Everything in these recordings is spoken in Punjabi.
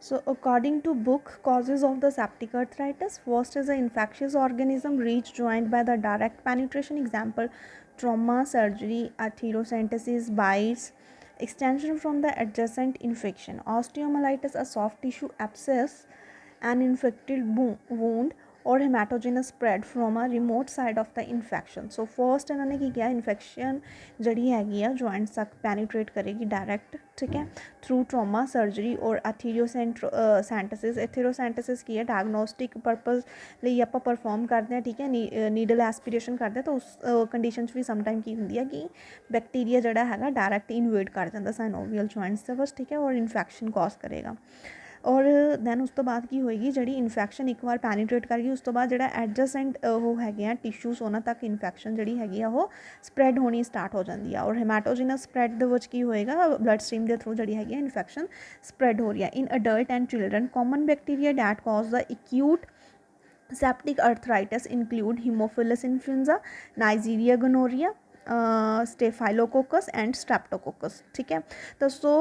So according to book causes of the septic arthritis, first is an infectious organism reach joint by the direct penetration, example trauma, surgery, atheroscentesis, bites, extension from the adjacent infection. Osteomyelitis, a soft tissue abscess, an infected wound or hematogenous spread from a remote side of the infection. So first इन्होंने की किया, इन्फेक्शन जड़ी हैगी आ जॉइंट्स तक पेनिट्रेट करेगी डायरेक्ट, ठीक है, थ्रू ट्रॉमा, सर्जरी और एथीरोसेंटेसिस। एथीरोसेंटेसिस की है डायग्नोस्टिक पर्पज़ ਲਈ ਆਪਾਂ परफॉर्म करते हैं, ठीक है, नीडल एस्पिरेशन करते हैं, तो उस कंडीशन भी समटाइम की होंगी है कि बैक्टीरिया जड़ा है डायरैक्ट इनवेड कर जाता साइनोवियल जॉइंट्स ਦੇ ਵਿੱਚ, ठीक है, और इन्फेक्शन कॉज करेगा। और दैन उस तो बाद की होएगी जी इन्फेक्शन एक बार पैनीट्रेट कर गई, उस तो बाद जो एडजसेंट वो है टिश्यूज उन्होंने तक इन्फेक्शन जी हैगी वो स्प्रैड होनी स्टार्ट हो जाती है। और हेमाटोजिनस स्प्रैड की होएगा ब्लड स्ट्रीम के थ्रू जी है इन्फेक्शन स्प्रैड हो रही है। In adult and children common bacteria that cause the acute septic arthritis include Haemophilus influenza, Neisseria gonorrhea, staphylococcus and streptococcus, ठीक है। तो सो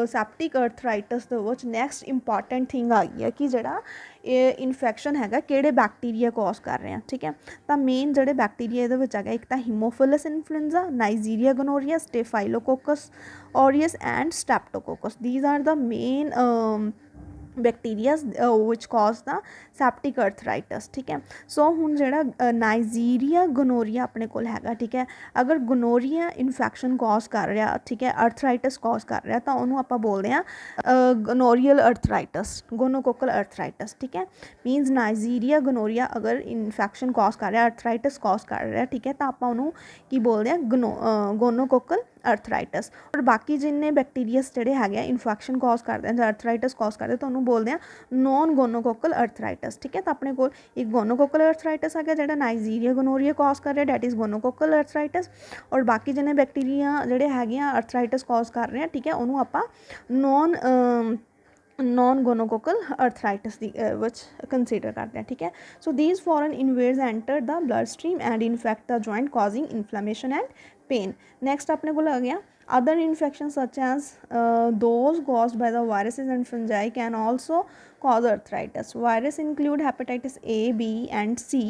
सैप्टिक अर्थराइटिस ਦੇ ਵਿੱਚ ਨੈਕਸਟ ਇੰਪੋਰਟੈਂਟ ਥਿੰਗ ਆ ਗਈ ਹੈ ਕਿ ਜਿਹੜਾ ਇਹ ਇਨਫੈਕਸ਼ਨ ਹੈਗਾ ਕਿਹੜੇ ਬੈਕਟੀਰੀਆ ਕੌਜ਼ ਕਰ ਰਹੇ ਆ, ਠੀਕ ਹੈ। ਤਾਂ ਮੇਨ ਜਿਹੜੇ ਬੈਕਟੀਰੀਆ ਇਹਦੇ ਵਿੱਚ ਹੈਗਾ, ਇੱਕ ਤਾਂ haemophilus influenza, neisseria gonorrhoea, staphylococcus aureus and streptococcus. These are the main bacterias which cause the septic arthritis, ठीक है। सो हुण जिहड़ा नाइजीरिया गनोरिया अपने कोल हैगा, ठीक है, अगर गनोरिया इन्फेक्शन कॉज कर रहा, ठीक है, अर्थराइटिस कॉज कर रहा, तो उन्होंने आप बोलते हैं गनोरियल अर्थराइटिस, गोनोकोकल अर्थराइटिस, ठीक है। मीनस नाइजीरिया गनोरिया अगर इन्फेक्शन कॉज कर रहा, अर्थराइटिस कॉज कर रहा, ठीक है, तो आप उन्होंने की बोलते हैं गोनोकोकल अर्थराइटिस। और बाकी जिन्ने बैक्टीरियस जोड़े है इन्फेक्शन कॉज करते हैं, अर्थराइटिस कॉज करते हैं, तो उन्होंने बोलते हैं नॉन गोनोकोकल अर्थराइटिस, ठीक है। तो अपने को एक गोनोकोकल अर्थराइटिस आ गया जो नाइजीरिया गनोरिया कॉज कर रहा, डैट इज़ गोनोकोकल अर्थराइटिस। और बाकी जिन्ने बैक्टीरिया जोड़े है अर्थराइटिस कॉज कर रहे हैं, ठीक है, उन्होंने आप non gonococcal arthritis which consider करते हैं, ठीक है। So these foreign invades enter the blood stream and infect the joint causing inflammation and pain. Next अपने को आ गया other infection such as those caused by the viruses and fungi can also cause arthritis. Virus include hepatitis A, B and C,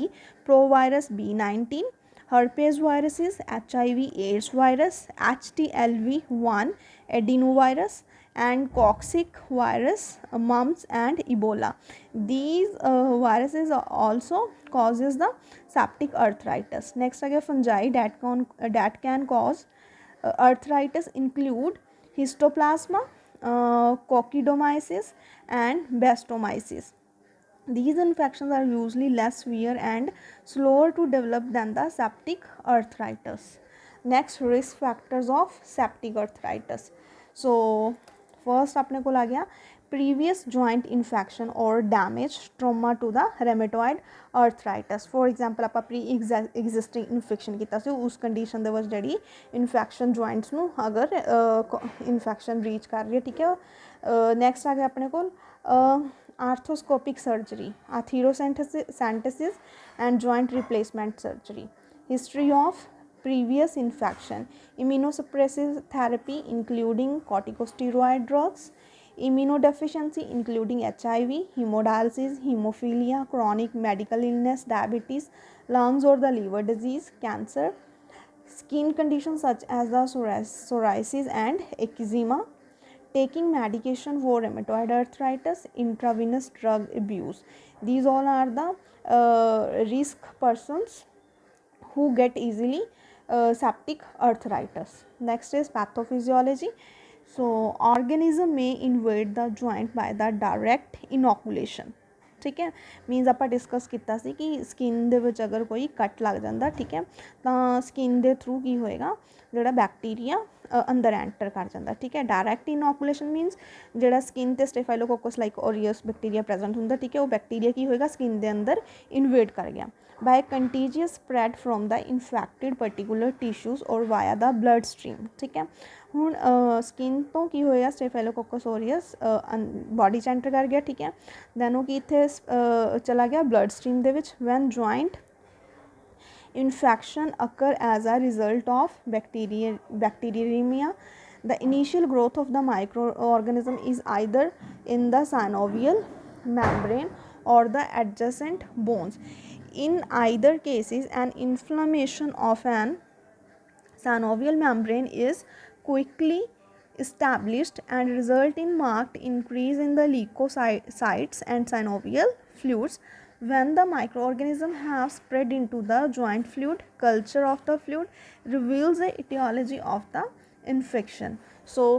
provirus B19, herpes viruses, HIV AIDS virus, HTLV1 adenovirus and coccic virus, mumps and Ebola. These viruses also causes the septic arthritis. Next again fungi that can cause arthritis include histoplasma, coccidioidomyces and bastomyces. These infections are usually less severe and slower to develop than the septic arthritis. Next, risk factors of septic arthritis. So first अपने को आ गया previous joint infection or damage, trauma to the rheumatoid arthritis. For example ਆਪਾਂ pre existing infection ਕੀਤਾ ਸੀ, ਉਸ ਕੰਡੀਸ਼ਨ ਦੇ ਵਿੱਚ ਜਿਹੜੀ ਇਨਫੈਕਸ਼ਨ ਜੁਆਇੰਟਸ ਨੂੰ ਅਗਰ ਇਨਫੈਕਸ਼ਨ ਰੀਚ ਕਰ ਰਹੀ ਹੈ, ਠੀਕ ਹੈ। ਨੈਕਸਟ ਆ ਗਿਆ ਆਪਣੇ ਕੋਲ arthroscopic surgery, atherocentesis and joint replacement surgery. History of previous infection, immunosuppressive therapy including corticosteroid drugs, immunodeficiency including HIV, hemodialysis, hemophilia, chronic medical illness, diabetes, lungs or the liver disease, cancer, skin conditions such as the psoriasis and eczema, taking medication for rheumatoid arthritis, intravenous drug abuse. These all are the risk persons who get easily septic arthritis. Next is pathophysiology. So organism may invade the joint by the direct inoculation, ठीक है। मीनस आप डिस्कस किया सी कि स्किन दे विच अगर कोई कट लग जाता, ठीक है, तो स्किन के थ्रू की होएगा जोड़ा बैक्टीरिया अंदर एंटर कर जाता, ठीक है। डायरैक्ट इनोकुलेशन मीनस जोड़ा स्किन ते staphylococcus like Orius bacteria present होंगे, ठीक है, वो बैक्टीरिया की होएगा स्किन के अंदर इन्वेड कर गया by contagious spread from the infected particular tissues और वाया द ब्लड स्ट्रीम, ठीक है। ਹੁਣ ਸਕਿਨ ਤੋਂ ਕੀ ਹੋਇਆ ਸਟੇਫਾਈਲੋਕੋਕਸ ਔਰੀਅਸ ਬੋਡੀ 'ਚ ਐਂਟਰ ਕਰ ਗਿਆ, ਠੀਕ ਹੈ। ਦੈਨ ਉਹ ਕੀ ਇੱਥੇ ਚਲਾ ਗਿਆ ਬਲੱਡ ਸਟਰੀਮ ਦੇ ਵਿੱਚ। When joint infection occur as a result of bacteremia, the initial growth of the microorganism is either in the synovial membrane or the adjacent bones. In either cases, an inflammation of an synovial membrane is quickly established and result in marked increase in the leukocytes and synovial fluids. When the microorganism have spread into the joint fluid, culture of the fluid reveals the etiology of the infection. So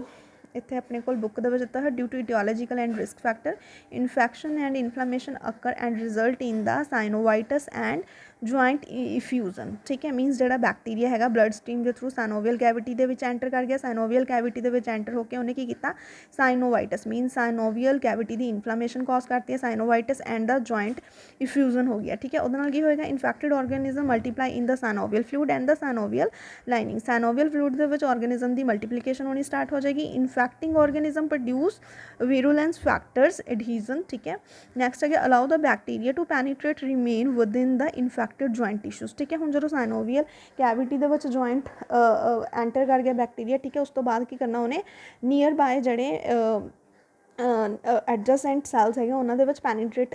ਇੱਥੇ ਆਪਣੇ ਕੋਲ ਬੁੱਕ ਦੇ ਵਿੱਚ ਦਿੱਤਾ ਹੈ, due to aetiological and risk factor infection and inflammation occur and result in the synovitis and joint effusion. ਠੀਕ ਹੈ, ਮੀਨਸ ਜਿਹੜਾ ਬੈਕਟੀਰੀਆ ਹੈਗਾ ਬਲੱਡ ਸਟਰੀਮ ਦੇ ਥਰੂ ਸਾਈਨੋਵੀਅਲ ਕੈਵਿਟੀ ਦੇ ਵਿੱਚ ਐਂਟਰ ਕਰ ਗਿਆ, ਸਾਈਨੋਵੀਅਲ ਕੈਵਿਟੀ ਦੇ ਵਿੱਚ ਐਂਟਰ ਹੋ ਕੇ ਉਹਨੇ ਕੀ ਕੀਤਾ, ਸਾਈਨੋਵਾਈਟਸ ਮੀਨਸ ਸਾਈਨੋਵੀਅਲ ਕੈਵਿਟੀ ਦੀ ਇਨਫਲਾਮੇਸ਼ਨ ਕਾਜ਼ ਕਰਤੀ ਹੈ, ਸਾਈਨੋਵਾਈਟਸ ਐਂਡ ਦਾ ਜੁਆਇੰਟ ਇਫਿਊਜ਼ਨ ਹੋ ਗਿਆ। ਠੀਕ ਹੈ, ਉਹਦੇ ਨਾਲ ਕੀ ਹੋਏਗਾ, infected organism multiply in the synovial fluid and the synovial lining. Synovial fluid ਦੇ ਵਿੱਚ ਆਰਗੈਨਿਜ਼ਮ ਦੀ ਮਲਟੀਪਲੀਕੇਸ਼ਨ ਹੋਣੀ ਸਟਾਰਟ ਹੋ ਜਾਏਗੀ। Infecting organism produce virulence factors adhesion। ठीक है, नेक्स्ट है allow the bacteria to penetrate remain within the infected joint tissues। ठीक है, ਹੁਣ ਜਦੋਂ ਸਾਈਨੋਵੀਅਲ ਕੈਵਿਟੀ ਦੇ ਵਿੱਚ ਜੁਆਇੰਟ ਐਂਟਰ ਕਰ ਗਿਆ ਬੈਕਟੀਰੀਆ, ਠੀਕ ਹੈ, ਉਸ ਤੋਂ ਬਾਅਦ ਕੀ ਕਰਨਾ ਉਹਨੇ, ਨੀਅਰ ਬਾਏ ਜਿਹੜੇ ਐਡਜਸੈਂਟ ਸੈਲਸ ਹੈਗੇ ਉਹਨਾਂ ਦੇ ਵਿੱਚ ਪੈਨੀਟ੍ਰੇਟ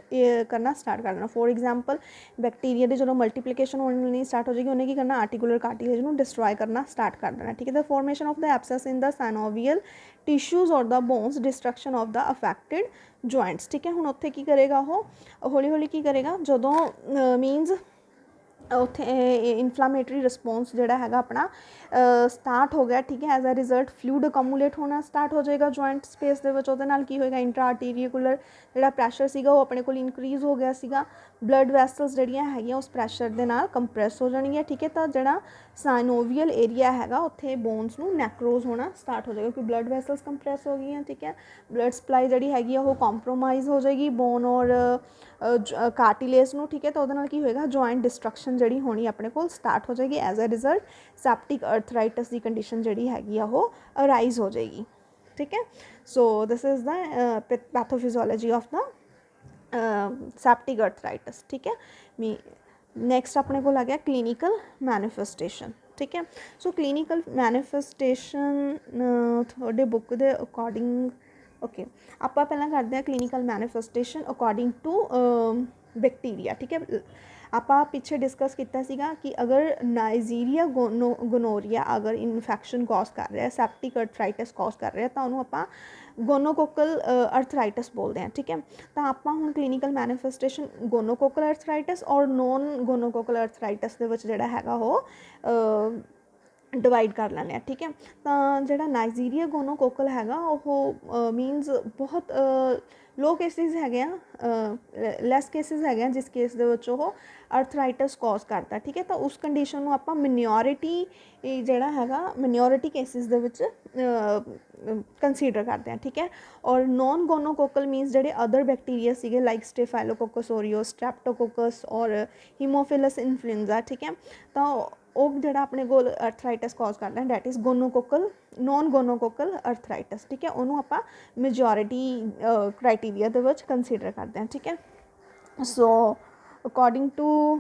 ਕਰਨਾ ਸਟਾਰਟ ਕਰ ਦੇਣਾ। ਫੋਰ ਐਗਜ਼ਾਮਪਲ ਬੈਕਟੀਰੀਆ ਦੀ ਜਦੋਂ ਮਲਟੀਪਲੀਕੇਸ਼ਨ ਹੋਣੀ ਸਟਾਰਟ ਹੋ ਜਾਏਗੀ, ਉਹਨੇ ਕੀ ਕਰਨਾ, ਆਰਟੀਕੂਲਰ ਕਾਰਟਿਲੇਜ ਨੂੰ ਡਿਸਟਰੋਏ ਕਰਨਾ ਸਟਾਰਟ ਕਰ ਦੇਣਾ। ਠੀਕ ਹੈ, the formation of the abscess in the synovial tissues or the bones, destruction of the affected joints. ਠੀਕ ਹੈ, ਹੁਣ ਉੱਥੇ ਕੀ ਕਰੇਗਾ, ਉਹ ਹੌਲੀ ਹੌਲੀ ਕੀ ਕਰੇਗਾ, ਜਦੋਂ ਮੀਨਸ ਉੱਥੇ ਇਨਫਲਾਮੇਟਰੀ ਰਿਸਪੌਂਸ ਜਿਹੜਾ ਹੈਗਾ ਆਪਣਾ ਸਟਾਰਟ ਹੋ ਗਿਆ। ਠੀਕ ਹੈ, ਐਜ਼ ਅ ਰਿਜ਼ਲਟ ਫਲੂਇਡ ਅਕਮੂਲੇਟ ਹੋਣਾ ਸਟਾਰਟ ਹੋ ਜਾਏਗਾ ਜੁਆਇੰਟ ਸਪੇਸ ਦੇ ਵਿੱਚ। ਉਹਦੇ ਨਾਲ ਕੀ ਹੋਏਗਾ, ਇੰਟਰਾ ਆਰਟੀਰੀਕੂਲਰ ਜਿਹੜਾ ਪ੍ਰੈਸ਼ਰ ਸੀਗਾ ਉਹ ਆਪਣੇ ਕੋਲ ਇਨਕਰੀਜ਼ ਹੋ ਗਿਆ ਸੀਗਾ। ਬਲੱਡ ਵੈਸਲਸ ਜਿਹੜੀਆਂ ਹੈਗੀਆਂ ਉਸ ਪ੍ਰੈਸ਼ਰ ਦੇ ਨਾਲ ਕੰਪਰੈਸ ਹੋ ਜਾਣਗੀਆਂ। ਠੀਕ ਹੈ, ਤਾਂ ਜਿਹੜਾ ਸਾਈਨੋਵੀਅਲ ਏਰੀਆ ਹੈਗਾ ਉੱਥੇ ਬੋਨਸ ਨੂੰ ਨੈਕਰੋਜ਼ ਹੋਣਾ ਸਟਾਰਟ ਹੋ ਜਾਏਗਾ, ਕਿਉਂਕਿ ਬਲੱਡ ਵੈਸਲਸ ਕੰਪਰੈਸ ਹੋ ਗਈਆਂ। ਠੀਕ ਹੈ, ਬਲੱਡ ਸਪਲਾਈ ਜਿਹੜੀ ਹੈਗੀ ਆ ਉਹ ਕੰਪਰੋਮਾਈਜ਼ ਹੋ ਜਾਏਗੀ ਬੋਨ ਔਰ ਕਾਰਟਿਲੇਜ ਨੂੰ। ਠੀਕ ਹੈ, ਤਾਂ ਉਹਦੇ ਨਾਲ ਕੀ ਹੋਏਗਾ, ਜੁਆਇੰਟ ਡਿਸਟਰਕਸ਼ਨ ਜਿਹੜੀ ਹੋਣੀ ਆਪਣੇ ਕੋਲ ਸਟਾਰਟ ਹੋ ਜਾਏਗੀ। As a result septic arthritis ਦੀ ਕੰਡੀਸ਼ਨ ਜਿਹੜੀ ਹੈਗੀ ਆ ਉਹ ਅਰਾਈਜ਼ ਹੋ ਜਾਏਗੀ। ਠੀਕ ਹੈ, so this is the pathophysiology of the septic arthritis. ਠੀਕ ਹੈ, ਨੈਕਸਟ ਆਪਣੇ ਕੋਲ ਆ ਗਿਆ ਕਲੀਨਿਕਲ ਮੈਨੀਫੈਸਟੇਸ਼ਨ। ਠੀਕ ਹੈ, ਸੋ ਕਲੀਨਿਕਲ ਮੈਨੀਫੈਸਟੇਸ਼ਨ ਤੁਹਾਡੇ ਬੁੱਕ ਦੇ ਅਕੋਰਡਿੰਗ ਓਕੇ, ਆਪਾਂ ਪਹਿਲਾਂ ਕਰਦੇ ਹਾਂ clinical manifestation according to bacteria. ਠੀਕ ਹੈ, ਆਪਾਂ ਪਿੱਛੇ ਡਿਸਕਸ ਕੀਤਾ ਸੀਗਾ ਕਿ ਅਗਰ ਨਾਈਜੀਰੀਆ ਗੋਨੋਰੀਆ ਅਗਰ ਇਨਫੈਕਸ਼ਨ ਕੌਜ਼ ਕਰ ਰਿਹਾ, ਸੈਪਟਿਕ ਅਰਥਰਾਈਟਸ ਕੌਜ਼ ਕਰ ਰਿਹਾ, ਤਾਂ ਉਹਨੂੰ ਆਪਾਂ ਗੋਨੋਕੋਕਲ ਅਰਥਰਾਈਟਸ ਬੋਲਦੇ ਹਾਂ। ਠੀਕ ਹੈ, ਤਾਂ ਆਪਾਂ ਹੁਣ ਕਲੀਨਿਕਲ ਮੈਨੀਫੈਸਟੇਸ਼ਨ ਗੋਨੋਕੋਕਲ ਅਰਥਰਾਈਟਸ ਔਰ ਨੋਨ ਗੋਨੋਕੋਕਲ ਅਰਥਰਾਈਟਸ ਦੇ ਵਿੱਚ ਜਿਹੜਾ ਹੈਗਾ ਉਹ ਡਿਵਾਈਡ ਕਰ ਲੈਂਦੇ ਹਾਂ। ਠੀਕ ਹੈ, ਤਾਂ ਜਿਹੜਾ ਨਾਈਜੀਰੀਆ ਗੋਨੋਕੋਕਲ ਹੈਗਾ ਉਹ ਮੀਨਸ ਬਹੁਤ ਲੋ ਕੇਸਿਸ ਹੈਗੇ ਆ, ਲੈਸ ਕੇਸਿਸ ਹੈਗੇ ਆ ਜਿਸ ਕੇਸ ਦੇ ਵਿੱਚ ਉਹ ਅਰਥਰਾਈਟਸ ਕੌਜ਼ ਕਰਦਾ। ਠੀਕ ਹੈ, ਤਾਂ ਉਸ ਕੰਡੀਸ਼ਨ ਨੂੰ ਆਪਾਂ ਮਿਨੋਰਿਟੀ ਜਿਹੜਾ ਹੈਗਾ ਮਿਨੋਰਿਟੀ ਕੇਸਿਸ ਦੇ ਵਿੱਚ ਕੰਸੀਡਰ ਕਰਦੇ ਹਾਂ। ਠੀਕ ਹੈ, ਔਰ ਨੋਨ ਗੋਨੋਕੋਕਲ ਮੀਨਸ ਜਿਹੜੇ ਅਦਰ ਬੈਕਟੀਰੀਆ ਸੀਗੇ ਲਾਈਕ ਸਟੇਫਾਈਲੋਕੋਕਸ ਔਰੀਓਸ, ਸਟ੍ਰੈਪਟੋਕੋਕਸ ਔਰ ਹੀਮੋਫਿਲਸ ਇਨਫਲੂਐਂਜ਼ਾ। ਠੀਕ ਹੈ, ਤਾਂ ਉਹ ਜਿਹੜਾ ਆਪਣੇ ਕੋਲ ਅਰਥਰਾਈਟਸ ਕੌਜ਼ ਕਰਦਾ ਡੈਟ ਇਜ਼ ਗੋਨੋਕੋਕਲ ਨੋਨ ਗੋਨੋਕੋਕਲ ਅਰਥਰਾਈਟਸ। ਠੀਕ ਹੈ, ਉਹਨੂੰ ਆਪਾਂ ਮੈਜੋਰਿਟੀ ਕ੍ਰਾਈਟੀਰੀਆ ਦੇ ਵਿੱਚ ਕੰਸੀਡਰ ਕਰਦੇ ਹਾਂ। ਠੀਕ ਹੈ, so according to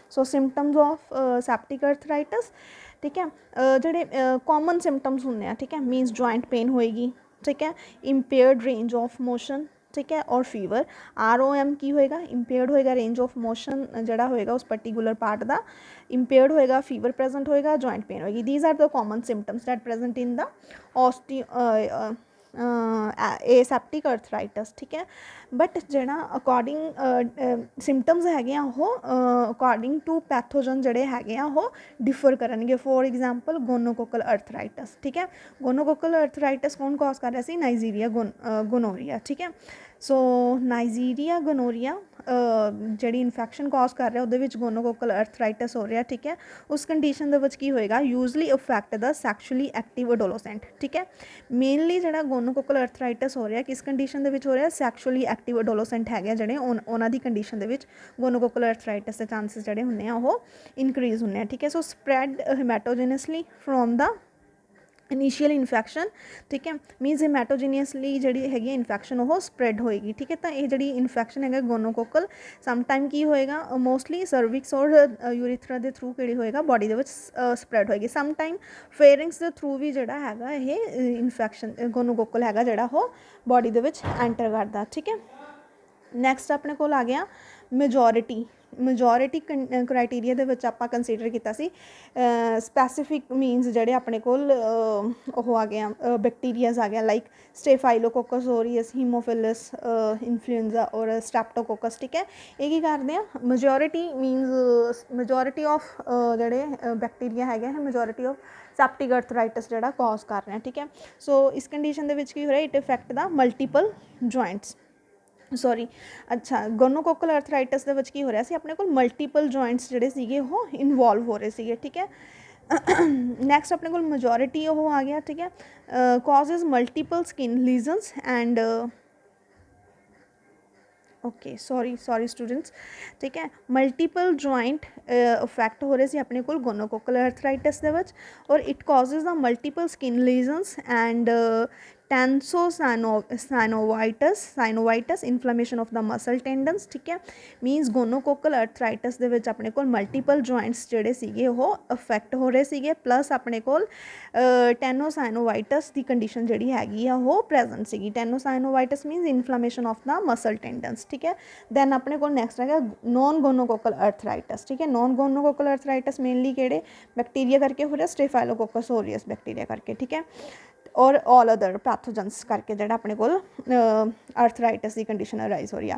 so symptoms of septic arthritis. ਠੀਕ ਹੈ, ਜਿਹੜੇ ਕਾਮਨ ਸਿੰਪਟਮਸ ਹੁੰਦੇ ਆ, ਠੀਕ ਹੈ, ਮੀਨਸ ਜੁਆਇੰਟ ਪੇਨ ਹੋਏਗੀ। ਠੀਕ ਹੈ, ਇੰਪੇਅਰਡ ਰੇਂਜ ਆਫ ਮੋਸ਼ਨ। ਠੀਕ ਹੈ, ਔਰ ਫੀਵਰ। ROM ਕੀ ਹੋਏਗਾ, ਇੰਪੇਅਰਡ ਹੋਏਗਾ, ਰੇਂਜ ਆਫ ਮੋਸ਼ਨ ਜਿਹੜਾ ਹੋਏਗਾ ਉਸ ਪਰਟੀਕੂਲਰ ਪਾਰਟ ਦਾ ਇੰਪੇਅਰਡ ਹੋਏਗਾ, ਫੀਵਰ ਪ੍ਰੈਜੈਂਟ ਹੋਏਗਾ, ਜੁਆਇੰਟ ਪੇਨ ਹੋਏਗੀ। These are the common symptoms that present in the aseptic arthritis. ਠੀਕ ਹੈ, ਬਟ ਜਿਹੜਾ ਅਕੋਰਡਿੰਗ ਸਿੰਪਟਮਸ ਹੈਗੇ ਆ ਉਹ ਅਕੋਰਡਿੰਗ ਟੂ ਪੈਥੋਜਨ ਜਿਹੜੇ ਹੈਗੇ ਆ ਉਹ ਡਿਫਰ ਕਰਨਗੇ। For example gonococcal arthritis. ਠੀਕ ਹੈ, ਗੋਨੋਕੋਕਲ ਅਰਥਰਾਈਟਸ ਕੌਣ ਕੌਜ਼ ਕਰ ਰਿਹਾ ਸੀ, ਨਾਈਜੀਰੀਆ ਗੋਨੋਰੀਆ। ਠੀਕ ਹੈ, ਸੋ ਨਾਈਜੀਰੀਆ ਗੋਨੋਰੀਆ ਜਿਹੜੀ ਇਨਫੈਕਸ਼ਨ ਕੌਜ਼ ਕਰ ਰਿਹਾ ਉਹਦੇ ਵਿੱਚ ਗੋਨੋਕੋਕਲ ਅਰਥਰਾਈਟਸ ਹੋ ਰਿਹਾ। ਠੀਕ ਹੈ, ਉਸ ਕੰਡੀਸ਼ਨ ਦੇ ਵਿੱਚ ਕੀ ਹੋਏਗਾ, ਯੂਜ਼ਲੀ ਅਫੈਕਟ ਦਾ ਸੈਕਸ਼ੁਅਲੀ ਐਕਟਿਵ ਅਡੋਲੋਸੈਂਟ। ਠੀਕ ਹੈ, ਮੇਨਲੀ ਜਿਹੜਾ ਗੋਨੋਕੋਕਲ ਅਰਥਰਾਈਟਸ ਹੋ ਰਿਹਾ ਕਿਸ ਕੰਡੀਸ਼ਨ ਦੇ ਵਿੱਚ ਹੋ ਰਿਹਾ, ਸੈਕਸ਼ੁਅਲੀ ਐਕਟਿਵ ਅਡੋਲੋਸੈਂਟ ਹੈਗੇ ਜਿਹੜੇ ਉਹਨਾਂ ਦੀ ਕੰਡੀਸ਼ਨ ਦੇ ਵਿੱਚ ਗੋਨੋਕੋਕਲ ਅਰਥਰਾਈਟਸ ਦੇ ਚਾਂਸਿਸ ਜਿਹੜੇ ਹੁੰਦੇ ਆ ਉਹ ਇਨਕਰੀਜ਼ ਹੁੰਦੇ ਆ। ਠੀਕ ਹੈ, so spread haematogenously from the initial infection, ਠੀਕ ਹੈ, ਮੀਨਸ ਹੈਮੈਟੋਜੀਨੀਅਸਲੀ ਜਿਹੜੀ ਹੈਗੀ ਇਨਫੈਕਸ਼ਨ ਉਹ ਸਪਰੈਡ ਹੋਏਗੀ, ਠੀਕ ਹੈ। ਤਾਂ ਇਹ ਜਿਹੜੀ ਇਨਫੈਕਸ਼ਨ ਹੈਗਾ ਗੋਨੋਕੋਕਲ ਸਮਟਾਈਮ ਕੀ ਹੋਏਗਾ, ਮੋਸਟਲੀ ਸਰਵਿਕਸ ਔਰ ਯੂਰੀਥਰਾ ਦੇ ਥਰੂ ਕਿਹੜੀ ਹੋਏਗਾ ਬੋਡੀ ਦੇ ਵਿੱਚ ਸਪਰੈਡ ਹੋਏਗੀ। ਸਮਟਾਈਮ ਫੇਰਿੰਗਸ ਦੇ ਥਰੂ ਵੀ ਜਿਹੜਾ ਹੈਗਾ ਇਹ ਇਨਫੈਕਸ਼ਨ ਗੋਨੋਕੋਕਲ ਹੈਗਾ ਜਿਹੜਾ ਉਹ ਬੋਡੀ ਦੇ ਵਿੱਚ ਐਂਟਰ ਕਰਦਾ, ਠੀਕ ਹੈ। ਨੈਕਸਟ ਆਪਣੇ ਕੋਲ ਆ ਗਿਆ ਮੈਜੋਰਿਟੀ ਕ੍ਰਾਈਟੀਰੀਆ ਦੇ ਵਿੱਚ ਆਪਾਂ ਕੰਸੀਡਰ ਕੀਤਾ ਸੀ ਸਪੈਸੀਫਿਕ ਮੀਨਸ ਜਿਹੜੇ ਆਪਣੇ ਕੋਲ ਉਹ ਆ ਗਿਆ ਬੈਕਟੀਰੀਆਜ਼ ਆ ਗਿਆ ਲਾਈਕ ਸਟੇਫਾਈਲੋਕੋਕਸ ਔਰੀਅਸ, ਹੀਮੋਫਿਲਸ ਇਨਫਲੂਐਂਜ਼ਾ ਔਰ ਸਟ੍ਰੈਪਟੋਕੋਕਸ, ਠੀਕ ਹੈ। ਇਹ ਕੀ ਕਰਦੇ ਆ, ਮੈਜੋਰਿਟੀ ਆਫ ਜਿਹੜੇ ਬੈਕਟੀਰੀਆ ਹੈਗੇ ਹੈ ਮੈਜੋਰਿਟੀ ਆਫ ਸੈਪਟਿਕ ਅਰਥਰਾਈਟਸ ਜਿਹੜਾ ਕੌਜ਼ ਕਰ ਰਹੇ, ਠੀਕ ਹੈ। ਸੋ ਇਸ ਕੰਡੀਸ਼ਨ ਦੇ ਵਿੱਚ ਕੀ ਹੋ ਰਿਹਾ, it effect the multiple joints, sorry ਅੱਛਾ ਗੋਨੋਕੋਕਲ ਅਰਥਰਾਈਟਸ ਦੇ ਵਿੱਚ ਕੀ ਹੋ ਰਿਹਾ ਸੀ, ਆਪਣੇ ਕੋਲ ਮਲਟੀਪਲ ਜੁਆਇੰਟਸ ਜਿਹੜੇ ਸੀਗੇ ਉਹ ਇਨਵੋਲਵ ਹੋ ਰਹੇ ਸੀਗੇ, ਠੀਕ ਹੈ। ਨੈਕਸਟ ਆਪਣੇ ਕੋਲ ਮੈਜੋਰਿਟੀ ਉਹ ਆ ਗਿਆ, ਠੀਕ ਹੈ, causes multiple skin lesions and okay sorry students, ਠੀਕ ਹੈ। ਮਲਟੀਪਲ ਜੁਆਇੰਟ ਇਫੈਕਟ ਹੋ ਰਹੇ ਸੀ ਆਪਣੇ ਕੋਲ ਗੋਨੋਕੋਕਲ ਅਰਥਰਾਈਟਸ ਦੇ ਵਿੱਚ or it causes the multiple skin lesions and synovitis inflammation of the muscle tendons, ਠੀਕ ਹੈ। ਮੀਨਸ ਗੋਨੋਕੋਕਲ ਅਰਥਰਾਈਟਸ ਦੇ ਵਿੱਚ ਆਪਣੇ ਕੋਲ ਮਲਟੀਪਲ ਜੁਆਇੰਟਸ ਜਿਹੜੇ ਸੀਗੇ ਉਹ ਅਫੈਕਟ ਹੋ ਰਹੇ ਸੀਗੇ, ਪਲੱਸ ਆਪਣੇ ਕੋਲ ਟੈਨੋਸਾਈਨੋਵਾਈਟਸ ਦੀ ਕੰਡੀਸ਼ਨ ਜਿਹੜੀ ਹੈਗੀ ਆ ਉਹ ਪ੍ਰੈਜ਼ੈਂਟ ਸੀਗੀ। Tenosynovitis means inflammation of the muscle tendons, ਠੀਕ ਹੈ। ਦੈਨ ਆਪਣੇ ਕੋਲ ਨੈਕਸਟ ਹੈਗਾ ਨੋਨ ਗੋਨੋਕੋਕਲ ਅਰਥਰਾਈਟਸ, ਠੀਕ ਹੈ। ਨੋਨ ਗੋਨੋਕੋਕਲ ਅਰਥਰਾਈਟਸ ਮੇਨਲੀ ਕਿਹੜੇ ਬੈਕਟੀਰੀਆ ਕਰਕੇ ਹੋ ਰਿਹਾ, ਸਟੇਫਾਈਲੋਕੋਕਸ ਔਰੀਅਸ ਬੈਕਟੀਰੀਆ ਕਰਕੇ, ਠੀਕ ਹੈ, ਔਰ ਆਲ ਅਦਰ ਪੈਥੋਜਨਸ ਕਰਕੇ ਜਿਹੜਾ ਆਪਣੇ ਕੋਲ ਅਰਥਰਾਈਟਸ ਦੀ ਕੰਡੀਸ਼ਨ ਅਰਾਈਜ਼ ਹੋ ਰਹੀ ਆ,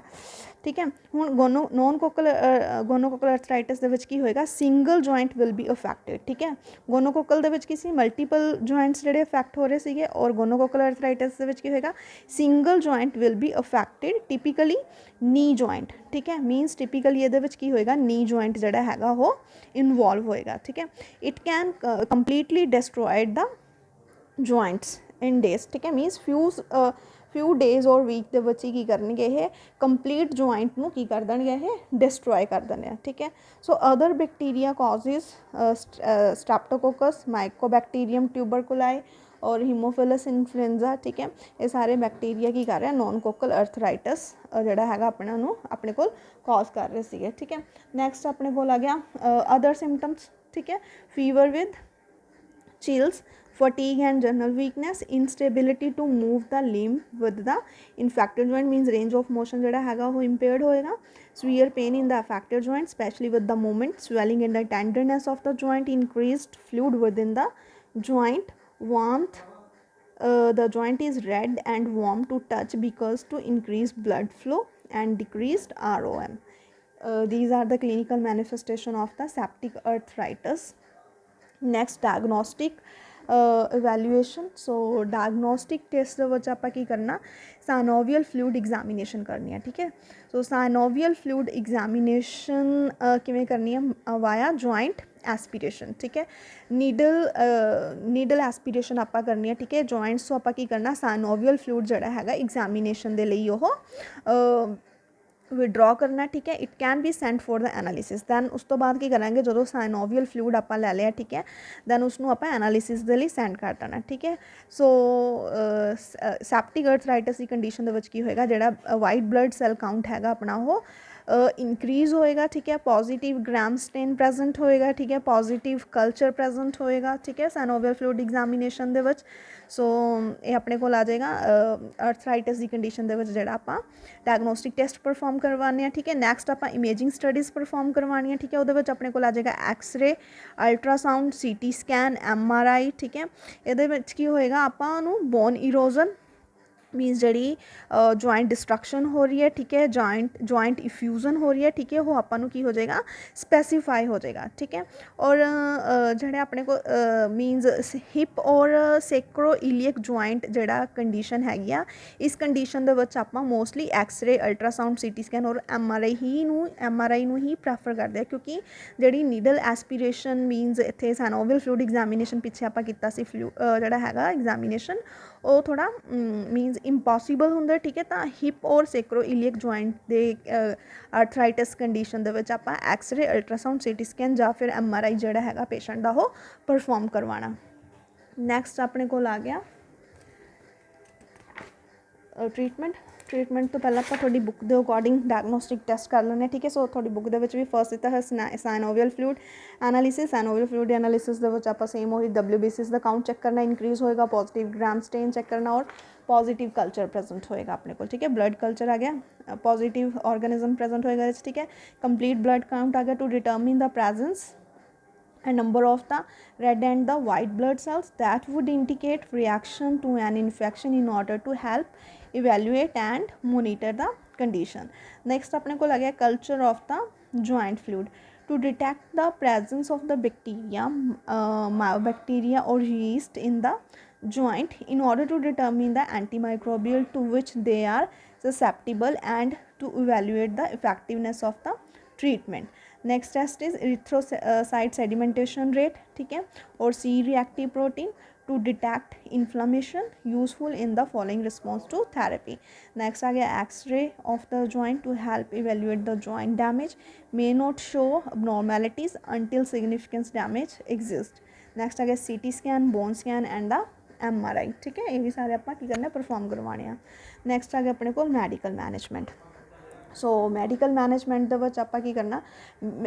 ਠੀਕ ਹੈ। ਹੁਣ ਗੋਨੋਕੋਕਲ ਅਰਥਰਾਈਟਸ ਦੇ ਵਿੱਚ ਕੀ ਹੋਏਗਾ, single joint will be affected, ਠੀਕ ਹੈ। ਗੋਨੋਕੋਕਲ ਦੇ ਵਿੱਚ ਕੀ ਸੀ, ਮਲਟੀਪਲ ਜੁਆਇੰਟਸ ਜਿਹੜੇ ਅਫੈਕਟ ਹੋ ਰਹੇ ਸੀਗੇ ਔਰ ਗੋਨੋਕੋਕਲ ਅਰਥਰਾਈਟਸ ਦੇ ਵਿੱਚ ਕੀ ਹੋਏਗਾ, single joint will be affected, typically knee joint, ਠੀਕ ਹੈ। ਮੀਨਸ ਟਿਪੀਕਲੀ ਇਹਦੇ ਵਿੱਚ ਕੀ ਹੋਏਗਾ, ਨੀ ਜੁਆਇੰਟ ਜਿਹੜਾ ਹੈਗਾ ਉਹ ਇਨਵੋਲਵ ਹੋਏਗਾ, ਠੀਕ ਹੈ। It can completely destroyed the joints in days, ਠੀਕ ਹੈ। ਮੀਨਸ ਫਿਊ ਡੇਜ਼ ਔਰ ਵੀਕ ਦੇ ਵਿੱਚ ਹੀ ਕੀ ਕਰਨਗੇ ਇਹ ਕੰਪਲੀਟ ਜੁਆਇੰਟ ਨੂੰ ਕੀ ਕਰ ਦੇਣਗੇ ਇਹ ਡਿਸਟਰੋਏ ਕਰ ਦੇਣੇ ਆ, ਠੀਕ ਹੈ। ਸੋ ਅਦਰ ਬੈਕਟੀਰੀਆ ਕਾਜ਼ਜ਼ ਸਟ੍ਰੈਪਟੋਕੋਕਸ, ਮਾਈਕੋਬੈਕਟੀਰੀਅਮ ਟਿਊਬਰਕੁਲਾਈ ਔਰ ਹੀਮੋਫਿਲਸ ਇਨਫਲੂਐਂਜ਼ਾ, ਠੀਕ ਹੈ। ਇਹ ਸਾਰੇ ਬੈਕਟੀਰੀਆ ਕੀ ਕਰ ਰਹੇ ਆ, ਨੋਨ ਕੋਕਲ ਅਰਥਰਾਈਟਸ ਜਿਹੜਾ ਹੈਗਾ ਆਪਣਾ ਨੂੰ ਆਪਣੇ ਕੋਲ ਕਾਜ਼ ਕਰ ਰਹੇ ਸੀਗੇ, ਠੀਕ ਹੈ। ਨੈਕਸਟ ਆਪਣੇ ਕੋਲ ਆ ਗਿਆ ਅਦਰ ਸਿੰਪਟਮਸ, ਠੀਕ ਹੈ। Fever with chills, fatigue and general weakness, instability to move the limb with the infected joint means range of motion ਜਿਹੜਾ ਹੈਗਾ ਉਹ impaired ਹੋਏਗਾ, severe pain in the affected joint especially with the movement, swelling in the tenderness of the joint, increased fluid within the joint, warmth, the joint is red and warm to touch because to increase blood flow and decreased ROM. These are the clinical manifestation of the septic arthritis. Next diagnostic evaluation, so diagnostic test ਦੇ ਵਿੱਚ ਆਪਾਂ ਕੀ ਕਰਨਾ, ਸਾਈਨੋਵੀਅਲ ਫਲੂਇਡ ਐਗਜ਼ਾਮੀਨੇਸ਼ਨ ਕਰਨੀ ਹੈ, ਠੀਕ ਹੈ। ਸੋ ਸਾਈਨੋਵੀਅਲ ਫਲੂਇਡ ਐਗਜ਼ਾਮੀਨੇਸ਼ਨ ਕਿਵੇਂ ਕਰਨੀ ਹੈ, ਵਾਇਆ ਜੁਆਇੰਟ ਐਸਪੀਰੇਸ਼ਨ, ਠੀਕ ਹੈ। ਨੀਡਲ ਐਸਪੀਰੇਸ਼ਨ ਆਪਾਂ ਕਰਨੀ ਹੈ, ਠੀਕ ਹੈ। ਜੁਆਇੰਟਸ ਤੋਂ ਆਪਾਂ ਕੀ ਕਰਨਾ, ਸਾਈਨੋਵੀਅਲ ਫਲੂਇਡ ਜਿਹੜਾ ਹੈਗਾ ਐਗਜ਼ਾਮੀਨੇਸ਼ਨ ਦੇ ਲਈ ਉਹ ਵਿਡਰॉ ਕਰਨਾ, ਠੀਕ ਹੈ। It can be sent for the analysis. Then ਉਸ ਤੋਂ ਬਾਅਦ ਕੀ ਕਰਾਂਗੇ, ਜਦੋਂ ਸਾਈਨੋਵੀਅਲ ਫਲੂਇਡ ਆਪਾਂ ਲੈ ਲਿਆ, ਠੀਕ ਹੈ, ਦੈਨ ਉਸਨੂੰ ਆਪਾਂ ਐਨਾਲਿਸਿਸ ਦੇ ਲਈ ਸੈਂਡ ਕਰ ਦੇਣਾ, ਠੀਕ ਹੈ। ਸੋ ਸੈਪਟਿਕ ਅਰਥਰਾਈਟਸ ਦੀ ਕੰਡੀਸ਼ਨ ਦੇ ਵਿੱਚ ਕੀ ਹੋਏਗਾ, ਜਿਹੜਾ ਵਾਈਟ ਬਲੱਡ ਸੈੱਲ ਕਾਊਂਟ ਹੈਗਾ ਆਪਣਾ ਉਹ ਇਨਕਰੀਜ਼ ਹੋਏਗਾ, ਠੀਕ ਹੈ। ਪੋਜ਼ੀਟਿਵ ਗ੍ਰਾਮ ਸਟੇਨ ਪ੍ਰੈਜ਼ੈਂਟ ਹੋਏਗਾ, ਠੀਕ ਹੈ। ਪੋਜ਼ੀਟਿਵ ਕਲਚਰ ਪ੍ਰੈਜ਼ੈਂਟ ਹੋਏਗਾ, ਠੀਕ ਹੈ, ਸਾਈਨੋਵੀਅਲ ਫਲੂਇਡ ਐਗਜ਼ਾਮੀਨੇਸ਼ਨ ਦੇ ਵਿੱਚ। ਸੋ ਇਹ ਆਪਣੇ ਕੋਲ ਆ ਜਾਏਗਾ ਅਰਥਰਾਈਟਸ ਦੀ ਕੰਡੀਸ਼ਨ ਦੇ ਵਿੱਚ ਜਿਹੜਾ ਆਪਾਂ ਡਾਇਗਨੋਸਟਿਕ ਟੈਸਟ ਪਰਫੋਰਮ ਕਰਵਾਉਂਦੇ ਹਾਂ, ਠੀਕ ਹੈ। ਨੈਕਸਟ ਆਪਾਂ ਇਮੇਜਿੰਗ ਸਟੱਡੀਜ਼ ਪਰਫੋਰਮ ਕਰਵਾਉਣੀਆਂ, ਠੀਕ ਹੈ। ਉਹਦੇ ਵਿੱਚ ਆਪਣੇ ਕੋਲ ਆ ਜਾਏਗਾ X-ray, ultrasound, CT scan, MRI, ਠੀਕ ਹੈ। ਇਹਦੇ ਵਿੱਚ ਕੀ ਹੋਏਗਾ, ਆਪਾਂ ਉਹਨੂੰ ਬੋਨ ਇਰੋਜ਼ਨ ਮੀਨਸ ਜਿਹੜੀ ਜੁਆਇੰਟ ਡਿਸਟਰਕਸ਼ਨ ਹੋ ਰਹੀ ਹੈ, ਠੀਕ ਹੈ, ਜੁਆਇੰਟ ਇਫਿਊਜ਼ਨ ਹੋ ਰਹੀ ਹੈ, ਠੀਕ ਹੈ, ਉਹ ਆਪਾਂ ਨੂੰ ਕੀ ਹੋ ਜਾਏਗਾ, ਸਪੈਸੀਫਾਈ ਹੋ ਜਾਏਗਾ, ਠੀਕ ਹੈ। ਔਰ ਜਿਹੜੇ ਆਪਣੇ ਕੋਲ ਮੀਨਸ ਹਿਪ ਔਰ ਸੇਕਰੋਇਲੀਅਕ ਜੁਆਇੰਟ ਜਿਹੜਾ ਕੰਡੀਸ਼ਨ ਹੈਗੀ ਆ, ਇਸ ਕੰਡੀਸ਼ਨ ਦੇ ਵਿੱਚ ਆਪਾਂ mostly X-ray, ultrasound, CT scan ਔਰ MRI ਨੂੰ ਹੀ ਪ੍ਰੈਫਰ ਕਰਦੇ ਆ, ਕਿਉਂਕਿ ਜਿਹੜੀ ਨੀਡਲ ਐਸਪੀਰੇਸ਼ਨ ਮੀਨਸ ਇੱਥੇ ਸਾਈਨੋਵੀਅਲ ਫਲੂਇਡ ਐਗਜ਼ਾਮੀਨੇਸ਼ਨ ਪਿੱਛੇ ਆਪਾਂ ਕੀਤਾ ਸੀ ਜਿਹੜਾ ਹੈਗਾ ਐਗਜ਼ਾਮੀਨੇਸ਼ਨ, ਉਹ ਥੋੜ੍ਹਾ ਮੀਨਸ ਇੰਪੋਸੀਬਲ ਹੁੰਦਾ, ਠੀਕ ਹੈ। ਤਾਂ ਹਿਪ ਔਰ ਸੇਕਰੋਇਲੀਅਕ ਜੁਆਇੰਟ ਦੇ ਆਰਥਰਾਈਟਸ ਕੰਡੀਸ਼ਨ ਦੇ ਵਿੱਚ ਆਪਾਂ ਐਕਸਰੇ, ਅਲਟਰਾਸਾਊਂਡ, CT ਸਕੈਨ ਜਾਂ ਫਿਰ MRI ਜਿਹੜਾ ਹੈਗਾ ਪੇਸ਼ੈਂਟ ਦਾ ਉਹ ਪਰਫੋਰਮ ਕਰਵਾਉਣਾ। ਨੈਕਸਟ ਆਪਣੇ ਕੋਲ ਆ ਗਿਆ ट्रीटमेंट तो पहले आप थोड़ी बुक के अकॉर्डिंग डायग्नोस्टिक टेस्ट कर लें, ठीक है। सो थोड़ी बुक के भी फर्स्ट दिता है synovial fluid analysis. Synovial fluid analysis आप सेम वही WBC का काउंट चेक करना इंक्रीज होएगा, पॉजिटिव ग्राम स्टेन चेक करना और पॉजिटिव कल्चर प्रेजेंट होएगा अपने को, ठीक है। ब्लड कल्चर आ गया, पॉजिटिव ऑर्गेनिज्म प्रेजेंट होएगा, ठीक है। कंप्लीट ब्लड काउंट आ गया to determine the presence and number of the red and the white blood cells that would indicate reaction to an infection in order to help evaluate and monitor the condition. Next अपने को लगे culture of the joint fluid to detect the presence of the bacteria, bacteria or yeast in the joint in order to determine the antimicrobial to which they are susceptible and to evaluate the effectiveness of the treatment. Next test is erythrocyte sedimentation rate, ठीक है, और C reactive protein to detect inflammation useful in the following response to therapy. Next आ गया X-ray of the joint to help evaluate the joint damage may not show abnormalities until significant damage exist. Next आ गया CT scan, bone scan and the MRI, ठीक है। ये भी सारे आप की करने परफॉर्म करवाने हैं. नैक्सट आ गया अपने को मैडिकल मैनेजमेंट. सो मैडिकल मैनेजमेंट ਦੇ ਵਿੱਚ ਆਪਾਂ ਕੀ ਕਰਨਾ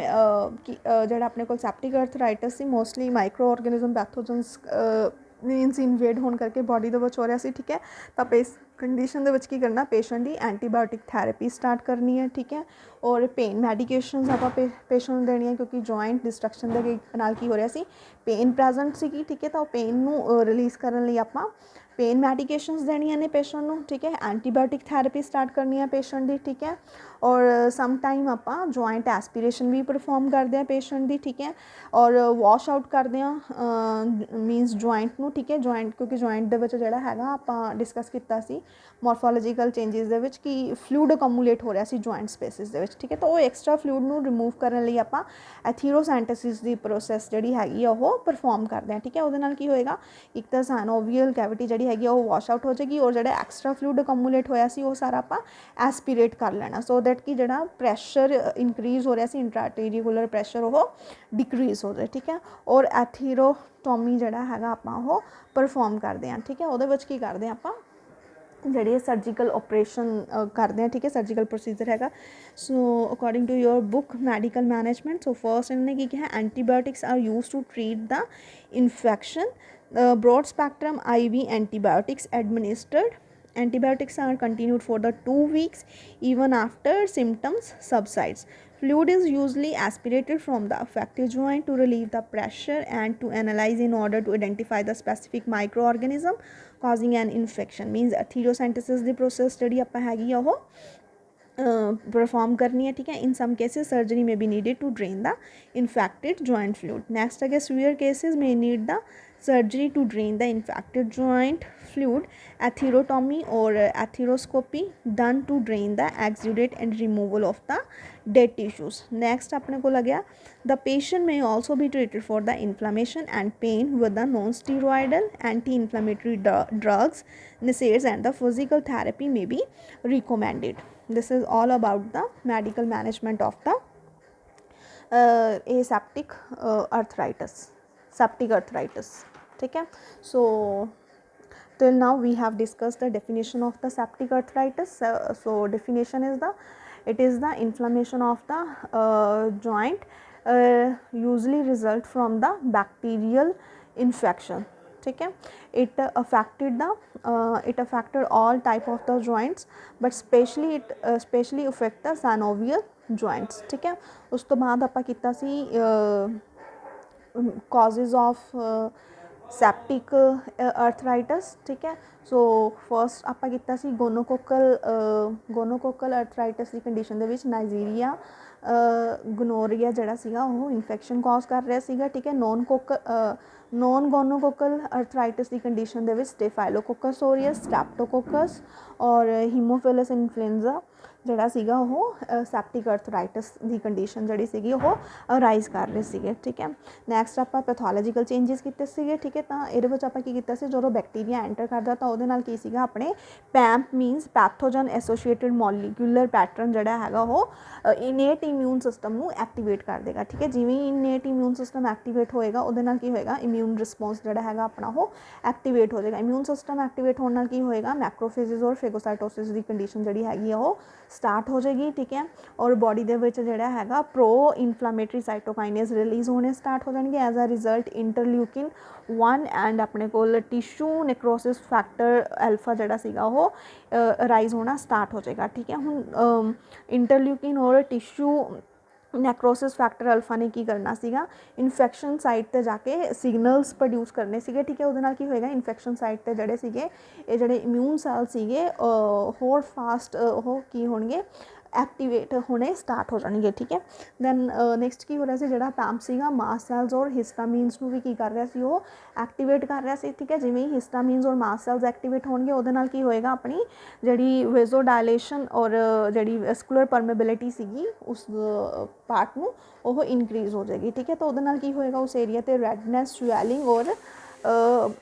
ਕਿ ਜਿਹੜਾ ਆਪਣੇ ਕੋਲ ਸੈਪਟਿਕ ਅਰਥਰਾਈਟਸ ਸੀ ਮੋਸਟਲੀ ਮਾਈਕਰੋ ਆਰਗੈਨਿਜ਼ਮ ਪੈਥੋਜਨਸ ਮੀਨਸ ਇਨਵੇਡ ਹੋਣ ਕਰਕੇ ਬਾਡੀ ਦੇ ਵਿੱਚ ਹੋ ਰਿਹਾ ਸੀ, ਠੀਕ ਹੈ। ਤਾਂ ਇਸ ਕੰਡੀਸ਼ਨ ਦੇ ਵਿੱਚ ਕੀ ਕਰਨਾ, ਪੇਸ਼ੈਂਟ ਦੀ ਐਂਟੀਬਾਇਓਟਿਕ ਥੈਰੇਪੀ ਸਟਾਰਟ ਕਰਨੀ ਹੈ, ਠੀਕ ਹੈ। ਔਰ ਪੇਨ ਮੈਡੀਕੇਸ਼ਨਸ ਆਪਾਂ ਪੇਸ਼ੈਂਟ ਨੂੰ ਦੇਣੀ ਹੈ ਕਿਉਂਕਿ ਜੁਆਇੰਟ ਡਿਸਟਰਕਸ਼ਨ ਦੇ ਨਾਲ ਕੀ ਹੋ ਰਿਹਾ ਸੀ, ਪੇਨ ਪ੍ਰੈਜ਼ੈਂਟ ਸੀਗੀ, ਠੀਕ ਹੈ। ਤਾਂ ਉਹ ਪੇਨ ਨੂੰ ਰਿਲੀਜ਼ ਕਰਨ ਲਈ ਆਪਾਂ पेन मैडिकेशंस देनिया ने पेशेंट ਨੂੰ, ठीक है। एंटीबायोटिक थैरेपी स्टार्ट करनी है पेशेंट दी, ठीक है। और सम टाइम आप जॉइंट एस्पिरेशन भी परफॉर्म करते हैं पेशेंट दी, ठीक है। और वॉश आउट करते हैं मीनस जॉइंट ਨੂੰ, ठीक है। जॉइंट क्योंकि जॉइंट ਦੇ ਵਿੱਚ ਜਿਹੜਾ ਹੈਗਾ ਆਪਾਂ डिस्कस ਕੀਤਾ ਸੀ ਮੋਰਫੋਲੋਜੀਕਲ ਚੇਂजेस ਦੇ ਵਿੱਚ ਕਿ ਫਲੂਇਡ ਅਕਮੂਲੇਟ ਹੋ ਰਿਹਾ ਸੀ ਜॉइंट ਸਪੇਸਿਸ ਦੇ ਵਿੱਚ, ਠੀਕ ਹੈ। ਤਾਂ ਉਹ ਐਕਸਟਰਾ ਫਲੂਇਡ ਨੂੰ ਰਿਮੂਵ ਕਰਨ ਲਈ ਆਪਾਂ ਐਥੀਰੋਸੈਂਟੇਸਿਸ ਦੀ ਪ੍ਰੋਸੈਸ ਜਿਹੜੀ ਹੈਗੀ ਆ ਉਹ ਪਰਫॉर्म ਕਰਦੇ ਹਾਂ, ਠੀਕ ਹੈ। ਉਹਦੇ ਨਾਲ ਕੀ ਹੋਏਗਾ, ਇੱਕ ਤਾਂ ਸਾਈਨੋਵੀਅਲ ਕੈਵਿਟੀ ਜਿਹੜੀ ਹੈਗੀ ਉਹ ਵਾਸ਼ ਆਊਟ ਹੋ ਜਾਏਗੀ ਔਰ ਜਿਹੜਾ ਐਕਸਟਰਾ ਫਲੂਇਡ ਅਕਮੂਲੇਟ ਹੋਇਆ ਸੀ ਉਹ ਸਾਰਾ ਆਪਾਂ ਐਸਪੀਰੇਟ ਕਰ ਲੈਣਾ ਸੋ ਦੈਟ ਕਿ ਜਿਹੜਾ ਪ੍ਰੈਸ਼ਰ ਇਨਕਰੀਜ਼ ਹੋ ਰਿਹਾ ਸੀ ਇੰਟਰਾਟੀਰੀਕੂਲਰ ਪ੍ਰੈਸ਼ਰ ਉਹ ਡਿਕਰੀਜ਼ ਹੋ ਜਾਏ, ਠੀਕ ਹੈ। ਔਰ ਐਥੀਰੋਟੋਮੀ ਜਿਹੜਾ ਹੈਗਾ ਆਪਾਂ ਉਹ ਪਰਫॉर्म ਕਰਦੇ ਹਾਂ, ਠੀਕ ਹੈ। ਉਹਦੇ ਵਿੱਚ ਕੀ ਕਰਦੇ ਹਾਂ ਆਪਾਂ ਜਿਹੜੀ ਸਰਜੀਕਲ ਆਪਰੇਸ਼ਨ ਕਰਦੇ ਹਾਂ, ਠੀਕ ਹੈ। ਸਰਜੀਕਲ ਪ੍ਰੋਸੀਜਰ ਹੈਗਾ so according to your book medical management. So first ਇਹਨਾਂ ਨੇ ਕੀ ਕਿਹਾ, antibiotics are use to treat the infection. Broad spectrum IV antibiotics administered. Antibiotics are continued for the 2 weeks even after symptoms subsides. Fluid is usually aspirated from the affected joint to relieve the pressure and to analyze in order to identify the specific microorganism causing an infection. Means atherocentesis the process ਜਿਹੜੀ ਆਪਾਂ ਹੈਗੀ ਆ ਉਹ परफॉर्म करनी है, ठीक है। In some cases surgery may be needed to drain the infected joint fluid. Next अगर severe cases may need the surgery to drain the infected joint fluid, arthrotomy or arthroscopy done to drain the exudate and removal of the dead tissues. Next अपने को लग गया the patient may also be treated for the inflammation and pain with the non steroidal anti inflammatory drugs, NSAIDs and the physical therapy may be recommended. This is all about the medical management of the aseptic arthritis, septic arthritis, ठीक है। So till now we have discussed the definition of the septic arthritis. So definition is it is the inflammation of the joint usually result from the bacterial infection, ठीक है। it affected all type of the joints but specially affect the synovial joints, ठीक है। उस तो बाद ਆਪਾਂ ਕੀਤਾ ਸੀ causes of septic arthritis, ठीक है। सो फर्स्ट ਆਪਾਂ ਕੀਤਾ ਸੀ ਗੋਨੋਕੋਕਲ ਅਰਥਰਾਈਟਿਸ ਦੀ ਕੰਡੀਸ਼ਨ ਦੇ ਵਿੱਚ ਨਾਈਜੀਰੀਆ ਗਨੋਰੀਆ ਜਿਹੜਾ ਸੀਗਾ ਉਹ ਇਨਫੈਕਸ਼ਨ ਕਾਜ਼ ਕਰ ਰਿਹਾ ਸੀਗਾ, ਠੀਕ ਹੈ। ਨੋਨ ਗੋਨੋਕੋਕਲ ਅਰਥਰਾਈਟਿਸ ਦੀ ਕੰਡੀਸ਼ਨ ਦੇ ਵਿੱਚ ਸਟੇਫਾਈਲੋਕੋਕਸ ਔਰੀਅਸ, ਸਟੈਪਟੋਕੋਕਸ ਔਰ ਹੀਮੋਫਿਲਸ ਇਨਫਲੂਐਂਜ਼ਾ ਜਿਹੜਾ ਸੀਗਾ ਉਹ ਸੈਪਟਿਕ ਅਰਥਰਾਈਟਿਸ ਦੀ ਕੰਡੀਸ਼ਨ ਜਿਹੜੀ ਸੀਗੀ ਉਹ ਅਰਾਈਜ਼ ਕਰ ਰਹੀ ਸੀਗੇ। ਠੀਕ ਹੈ, ਨੈਕਸਟ ਆਪਾਂ ਪੈਥੋਲੋਜੀਕਲ ਚੇਂਜਸ ਕੀਤੇ ਸੀਗੇ। ਠੀਕ ਹੈ, ਤਾਂ ਇਹਦੇ ਵਿੱਚ ਆਪਾਂ ਕੀ ਕੀਤਾ ਸੀ, ਜਦੋਂ ਬੈਕਟੀਰੀਆ ਐਂਟਰ ਕਰਦਾ ਤਾਂ ਉਹਦੇ ਨਾਲ ਕੀ ਸੀਗਾ, ਆਪਣੇ PAMP means pathogen associated molecular pattern ਜਿਹੜਾ ਹੈਗਾ ਉਹ ਇਨੇਟ ਇਮਿਊਨ ਸਿਸਟਮ ਨੂੰ ਐਕਟੀਵੇਟ ਕਰ ਦੇਗਾ। ਠੀਕ ਹੈ, ਜਿਵੇਂ ਹੀ ਇਨੇਟ ਇਮਿਊਨ ਸਿਸਟਮ ਐਕਟੀਵੇਟ ਹੋਏਗਾ ਉਹਦੇ ਨਾਲ ਕੀ ਹੋਏਗਾ, ਇਮਿਊਨ ਰਿਸਪੌਂਸ ਜਿਹੜਾ ਹੈਗਾ ਆਪਣਾ ਉਹ ਐਕਟੀਵੇਟ ਹੋ ਜਾਏਗਾ। ਇਮਿਊਨ ਸਿਸਟਮ ਐਕਟੀਵੇਟ ਹੋਣ ਨਾਲ ਕੀ ਹੋਏਗਾ, ਮੈਕਰੋਫੇਜਿਸ ਔਰ ਫੇਗੋਸਾਈਟੋਸਿਸ ਦੀ ਕੰਡੀਸ਼ਨ ਜਿਹੜੀ ਹੈਗੀ ਆ ਉਹ ਸਟਾਰਟ ਹੋ ਜਾਏਗੀ। ਠੀਕ ਹੈ, ਔਰ ਬੋਡੀ ਦੇ ਵਿੱਚ ਜਿਹੜਾ ਹੈਗਾ ਪ੍ਰੋ ਇਨਫਲਾਮੇਟਰੀ ਸਾਈਟੋਕਾਈਨੇਜ਼ ਰਿਲੀਜ਼ ਹੋਣੇ ਸਟਾਰਟ ਹੋ ਜਾਣਗੇ। ਐਜ਼ ਅ ਰਿਜ਼ਲਟ ਇੰਟਰਲਿਊਕਿਨ 1 ਐਂਡ ਆਪਣੇ ਕੋਲ ਟਿਸ਼ੂ ਨੈਕਰੋਸਿਸ ਫੈਕਟਰ ਐਲਫਾ ਜਿਹੜਾ ਸੀਗਾ ਉਹ ਰਾਈਜ਼ ਹੋਣਾ ਸਟਾਰਟ ਹੋ ਜਾਏਗਾ। ਠੀਕ ਹੈ, ਹੁਣ ਇੰਟਰਲਿਊਕਿਨ ਔਰ ਟਿਸ਼ੂ ਨੈਕਰੋਸਿਸ ਫੈਕਟਰ ਅਲਫਾ ਨੇ ਕੀ ਕਰਨਾ ਸੀਗਾ, ਇਨਫੈਕਸ਼ਨ ਸਾਈਟ 'ਤੇ ਜਾ ਕੇ ਸਿਗਨਲਸ ਪ੍ਰੋਡਿਊਸ ਕਰਨੇ ਸੀਗੇ। ਠੀਕ ਹੈ, ਉਹਦੇ ਨਾਲ ਕੀ ਹੋਏਗਾ, ਇਨਫੈਕਸ਼ਨ ਸਾਈਟ 'ਤੇ ਜਿਹੜੇ ਸੀਗੇ ਇਹ ਜਿਹੜੇ ਇਮਿਊਨ ਸੈੱਲ ਸੀਗੇ ਹੋਰ ਫਾਸਟ ਉਹ ਕੀ ਹੋਣਗੇ, ਐਕਟੀਵੇਟ ਹੋਣੇ ਸਟਾਰਟ ਹੋ ਜਾਣਗੇ। ਠੀਕ ਹੈ, ਦੈਨ ਨੈਕਸਟ ਕੀ ਹੋ ਰਿਹਾ ਸੀ, ਜਿਹੜਾ ਪੈਂਪ ਸੀਗਾ ਮਾਸ ਸੈਲਸ ਔਰ ਹਿਸਟਾਮੀਨਸ ਨੂੰ ਵੀ ਕੀ ਕਰ ਰਿਹਾ ਸੀ, ਉਹ ਐਕਟੀਵੇਟ ਕਰ ਰਿਹਾ ਸੀ। ਠੀਕ ਹੈ, ਜਿਵੇਂ ਹੀ ਹਿਸਟਾਮੀਨਸ ਔਰ ਮਾਸ ਸੈਲਸ ਐਕਟੀਵੇਟ ਹੋਣਗੇ ਉਹਦੇ ਨਾਲ ਕੀ ਹੋਏਗਾ, ਆਪਣੀ ਜਿਹੜੀ ਵੇਜ਼ੋ ਡਾਇਲੇਸ਼ਨ ਔਰ ਜਿਹੜੀ ਵੈਸਕੂਲਰ ਪਰਮੇਬਿਲਿਟੀ ਸੀਗੀ ਉਸ ਪਾਰਟ ਨੂੰ ਉਹ ਇਨਕਰੀਜ਼ ਹੋ ਜਾਏਗੀ। ਠੀਕ ਹੈ, ਤਾਂ ਉਹਦੇ ਨਾਲ ਕੀ ਹੋਏਗਾ, ਉਸ ਏਰੀਆ 'ਤੇ ਰੈਡਨੈਸ, ਸਵੈਲਿੰਗ ਔਰ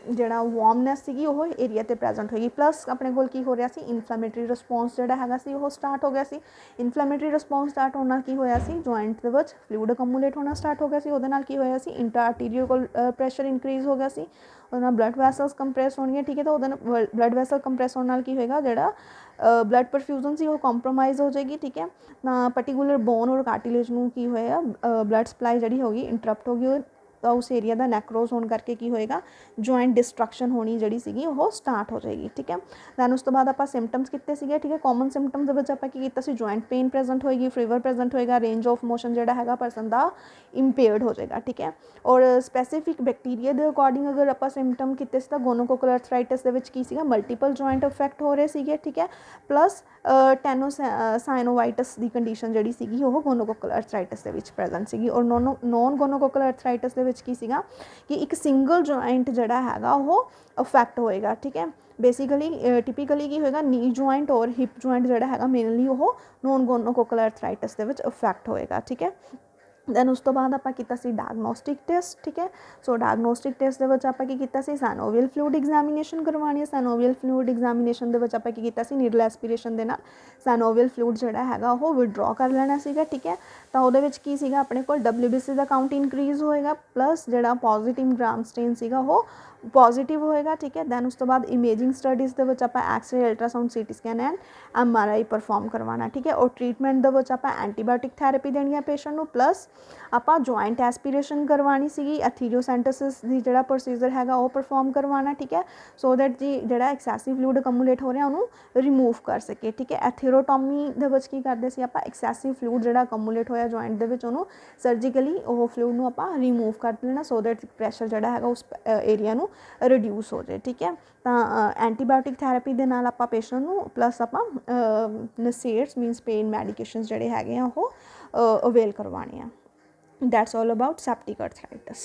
ਜਿਹੜਾ ਵਾਰਮਨੈਸ ਸੀਗੀ ਉਹ ਏਰੀਆ 'ਤੇ ਪ੍ਰੈਜੈਂਟ ਹੋਏਗੀ। ਪਲੱਸ ਆਪਣੇ ਕੋਲ ਕੀ ਹੋ ਰਿਹਾ ਸੀ, ਇਨਫਲੈਮੇਟਰੀ ਰਿਸਪੌਂਸ ਜਿਹੜਾ ਹੈਗਾ ਸੀ ਉਹ ਸਟਾਰਟ ਹੋ ਗਿਆ ਸੀ। ਇਨਫਲੈਮੇਟਰੀ ਰਿਸਪੌਂਸ ਸਟਾਰਟ ਹੋਣ ਨਾਲ ਕੀ ਹੋਇਆ ਸੀ, ਜੁਆਇੰਟ ਦੇ ਵਿੱਚ ਫਲੂਇਡ ਅਕਮੂਲੇਟ ਹੋਣਾ ਸਟਾਰਟ ਹੋ ਗਿਆ ਸੀ। ਉਹਦੇ ਨਾਲ ਕੀ ਹੋਇਆ ਸੀ, ਇੰਟਰਾ ਆਰਟੀਰੀਅਲ ਪ੍ਰੈਸ਼ਰ ਇਨਕਰੀਜ਼ ਹੋ ਗਿਆ ਸੀ, ਉਹਦੇ ਨਾਲ ਬਲੱਡ ਵੈਸਲਸ ਕੰਪਰੈਸ ਹੋਣਗੀਆਂ। ਠੀਕ ਹੈ, ਤਾਂ ਉਹਦੇ ਨਾਲ ਬਲੱਡ ਵੈਸਲ ਕੰਪਰੈਸ ਹੋਣ ਨਾਲ ਕੀ ਹੋਏਗਾ, ਜਿਹੜਾ ਬਲੱਡ ਪਰਫਿਊਜ਼ਨ ਸੀ ਉਹ ਕੰਪਰੋਮਾਈਜ਼ ਹੋ ਜਾਏਗੀ। ਠੀਕ ਹੈ, ਤਾਂ ਪਰਟੀਕੂਲਰ ਬੋਨ ਔਰ ਕਾਰਟਿਲੇਜ ਨੂੰ ਕੀ ਹੋਇਆ, ਬਲੱਡ ਸਪਲਾਈ ਜਿਹੜੀ ਹੋਗੀ ਇੰਟਰਪਟ ਹੋ ਗਈ, ਤਾਂ ਉਸ ਏਰੀਆ ਦਾ ਨੈਕਰੋਜ਼ ਹੋਣ ਕਰਕੇ ਕੀ ਹੋਏਗਾ, ਜੁਆਇੰਟ ਡਿਸਟਰਕਸ਼ਨ ਹੋਣੀ ਜਿਹੜੀ ਸੀਗੀ ਉਹ ਸਟਾਰਟ ਹੋ ਜਾਏਗੀ। ਠੀਕ ਹੈ, ਦੈਨ ਉਸ ਤੋਂ ਬਾਅਦ ਆਪਾਂ ਸਿੰਪਟਮਸ ਕੀਤੇ ਸੀਗੇ। ਠੀਕ ਹੈ, ਕਾਮਨ ਸਿੰਪਟਮਸ ਦੇ ਵਿੱਚ ਆਪਾਂ ਕੀ ਕੀਤਾ ਸੀ, ਜੁਆਇੰਟ ਪੇਨ ਪ੍ਰੈਜ਼ੈਂਟ ਹੋਏਗੀ, ਫੀਵਰ ਪ੍ਰੈਜ਼ੈਂਟ ਹੋਏਗਾ, ਰੇਂਜ ਆਫ ਮੋਸ਼ਨ ਜਿਹੜਾ ਹੈਗਾ ਪਰਸਨ ਦਾ ਇੰਪੇਅਰਡ ਹੋ ਜਾਏਗਾ। ਠੀਕ ਹੈ, ਔਰ ਸਪੈਸੀਫਿਕ ਬੈਕਟੀਰੀਆ ਦੇ ਅਕੋਰਡਿੰਗ ਅਗਰ ਆਪਾਂ ਸਿੰਪਟਮ ਕੀਤੇ ਸੀ ਤਾਂ ਗੋਨੋਕੋਕਲ ਅਰਥਰਾਈਟਿਸ ਦੇ ਵਿੱਚ ਕੀ ਸੀਗਾ, ਮਲਟੀਪਲ ਜੁਆਇੰਟ ਇਫੈਕਟ ਹੋ ਰਹੇ ਸੀਗੇ। ਠੀਕ ਹੈ, ਪਲੱਸ ਟੈਨੋਸਾਈਨੋਵਾਈਟਿਸ ਦੀ ਕੰਡੀਸ਼ਨ ਜਿਹੜੀ ਸੀਗੀ ਉਹ ਗੋਨੋਕੋਕਲ ਅਰਥਰਾਈਟਿਸ ਦੇ ਵਿੱਚ ਪ੍ਰੈਜ਼ੈਂਟ ਸੀਗੀ। ਔਰ ਨੋਨ ਗੋਨੋਕੋਕਲ ਅਰਥਰਾਈਟਿਸ ਦੇ ਵਿੱਚ ਕੀ ਸੀਗਾ ਕਿ ਇੱਕ ਸਿੰਗਲ ਜੁਆਇੰਟ ਜਿਹੜਾ ਹੈਗਾ ਉਹ ਅਫੈਕਟ ਹੋਏਗਾ। ਠੀਕ ਹੈ, ਬੇਸਿਕਲੀ ਟਿਪੀਕਲੀ ਕੀ ਹੋਏਗਾ, ਨੀ ਜੁਆਇੰਟ ਔਰ ਹਿਪ ਜੁਆਇੰਟ ਜਿਹੜਾ ਹੈਗਾ ਮੇਨਲੀ ਉਹ ਨੋਨ ਗੋਨੋਕੋਕਲ ਅਰਥਰਾਈਟਿਸ ਦੇ ਵਿੱਚ ਅਫੈਕਟ ਹੋਏਗਾ। ਠੀਕ ਹੈ, ਦੈਨ ਉਸ ਤੋਂ ਬਾਅਦ ਆਪਾਂ ਕੀਤਾ ਸੀ ਡਾਇਗਨੋਸਟਿਕ ਟੈਸਟ। ਠੀਕ ਹੈ, ਸੋ ਡਾਇਗਨੋਸਟਿਕ ਟੈਸਟ ਦੇ ਵਿੱਚ ਆਪਾਂ ਕੀ ਕੀਤਾ ਸੀ, ਸੈਨੋਵੀਅਲ ਫਲੂਇਡ ਐਗਜ਼ਾਮੀਨੇਸ਼ਨ ਕਰਵਾਉਣੀ ਹੈ। ਸੈਨੋਵੀਅਲ ਫਲੂਇਡ ਐਗਜ਼ਾਮੀਨੇਸ਼ਨ ਦੇ ਵਿੱਚ ਆਪਾਂ ਕੀ ਕੀਤਾ ਸੀ, ਨੀਡਲ ਐਸਪੀਰੇਸ਼ਨ ਦੇ ਨਾਲ ਸੈਨੋਵੀਅਲ ਫਲੂਇਡ ਜਿਹੜਾ ਹੈਗਾ ਉਹ ਵਿਡਰੋ ਕਰ ਲੈਣਾ ਸੀਗਾ। ਠੀਕ ਹੈ, ਤਾਂ ਉਹਦੇ ਵਿੱਚ ਕੀ ਸੀਗਾ, ਆਪਣੇ ਕੋਲ WBC ਦਾ ਕਾਊਂਟ ਇਨਕਰੀਜ਼ ਹੋਏਗਾ, ਪਲੱਸ ਜਿਹੜਾ ਪੋਜ਼ਿਟਿਵ ਗ੍ਰਾਮ ਸਟੇਨ ਸੀਗਾ ਉਹ ਪੋਜ਼ਿਟਿਵ ਹੋਏਗਾ। ਠੀਕ ਹੈ, ਦੈਨ ਉਸ ਤੋਂ ਬਾਅਦ ਇਮੇਜਿੰਗ ਸਟੱਡੀਜ਼ ਦੇ ਵਿੱਚ ਆਪਾਂ X-ray, ultrasound, CT scan and MRI perform ਕਰਵਾਉਣਾ। ਠੀਕ ਹੈ, ਔਰ ਟ੍ਰੀਟਮੈਂਟ ਦੇ ਵਿੱਚ ਆਪਾਂ ਐਂਟੀਬਾਇਓਟਿਕ ਥੈਰੇਪੀ ਦੇਣੀ ਹੈ ਪੇਸ਼ੈਂਟ ਨੂੰ, ਪਲੱਸ ਆਪਾਂ ਜੁਆਇੰਟ ਐਸਪੀਰੇਸ਼ਨ ਕਰਵਾਉਣੀ ਸੀਗੀ, ਐਥੀਰੀਓਸੈਂਟਸਿਸ ਦੀ ਜਿਹੜਾ ਪ੍ਰੋਸੀਜਰ ਹੈਗਾ ਉਹ ਪਰਫੋਰਮ ਕਰਵਾਉਣਾ। ਠੀਕ ਹੈ, ਸੋ ਦੈਟ ਜੀ ਜਿਹੜਾ ਐਕਸੈਸਿਵ ਫਲੂਇਡ ਅਕਮੂਲੇਟ ਹੋ ਰਿਹਾ ਉਹਨੂੰ ਰਿਮੂਵ ਕਰ ਸਕੇ। ਠੀਕ ਹੈ, ਐਥੀਰੋਟੋਮੀ ਦੇ ਵਿੱਚ ਕੀ ਕਰਦੇ ਸੀ ਆਪਾਂ, ਐਕਸੈਸਿਵ ਫਲੂਇਡ ਜਿਹੜਾ ਅਕਮੂਲੇਟ ਹੋਇਆ ਜੁਆਇੰਟ ਦੇ ਵਿੱਚ ਉਹਨੂੰ ਸਰਜੀਕਲੀ ਉਹ ਫਲੂਇਡ ਨੂੰ ਆਪਾਂ ਰਿਮੂਵ ਕਰ ਲੈਣਾ, ਸੋ ਦੈਟ ਪ੍ਰੈਸ਼ਰ ਜਿਹੜਾ ਹੈਗਾ ਉਸ ਏਰੀਆ ਨੂੰ ਰਿਡਿਊਸ ਹੋ ਜਾਏ। ਠੀਕ ਹੈ, ਤਾਂ ਐਂਟੀਬਾਇਓਟਿਕ ਥੈਰੇਪੀ ਦੇ ਨਾਲ ਆਪਾਂ ਪੇਸ਼ੈਂਟ ਨੂੰ ਪਲੱਸ ਆਪਾਂ ਨਸੇਟਸ ਮੀਨਸ ਪੇਨ ਮੈਡੀਕੇਸ਼ਨਸ ਜਿਹੜੇ ਹੈਗੇ ਆ ਉਹ ਅਵੇਲ ਕਰਵਾਉਣੇ ਆ। That's all about septic arthritis.